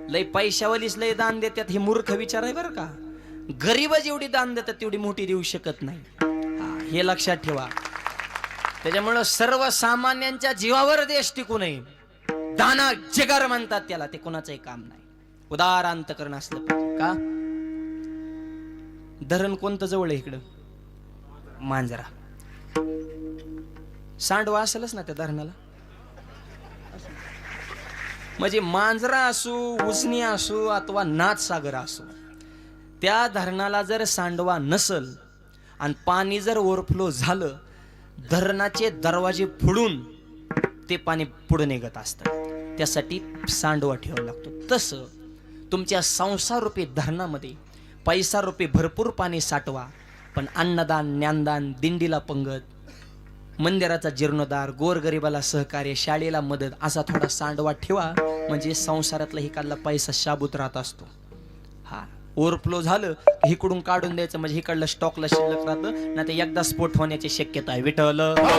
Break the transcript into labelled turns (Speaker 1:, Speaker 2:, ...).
Speaker 1: लय पैशावालीच लय दान देतात हे मूर्ख विचार आहे बरं का. गरीब जेवढी दान देतात तेवढी मोठी देऊ शकत नाही. हे लक्षात ठेवा. त्याच्यामुळं सर्वसामान्यांच्या जीवावर देश टिकू नये. दाना जिगर म्हणतात त्याला, ते कोणाचंही काम नाही. उदार अंतकरण असलं पाहिजे. का धरण कोणतं जवळ आहे इकडं? मांजरा. सांडवा असेलच ना त्या धरणाला. म्हणजे मांजरा असो, उजनी असो अथवा नाथसागर असो, त्या धरणाला जर सांडवा नसल आणि पाणी जर ओव्हरफ्लो झालं, धरणाचे दरवाजे फोडून ते पाणी पुढे निघत असतं. त्यासाठी सांडवा ठेवावा लागतो. तसं तुमच्या संसार रूपी धरणामध्ये पैसा रूपी भरपूर पाणी साठवा, पण अन्नदान, ज्ञानदान, दिंडीला पंगत, मंदिराचा जीर्णोद्धार, गोरगरिबाला सहकार्य, शाळेला मदत असा थोडा सांडवा ठेवा. म्हणजे संसारातला हिकडला पैसा शाबूत राहत असतो. हा ओव्हरफ्लो झालं हिकडून काढून द्यायचं, म्हणजे हिकडलं स्टॉकला शिल्लक राहतं, ना ते एकदा स्फोट होण्याची शक्यता आहे. विठ्ठल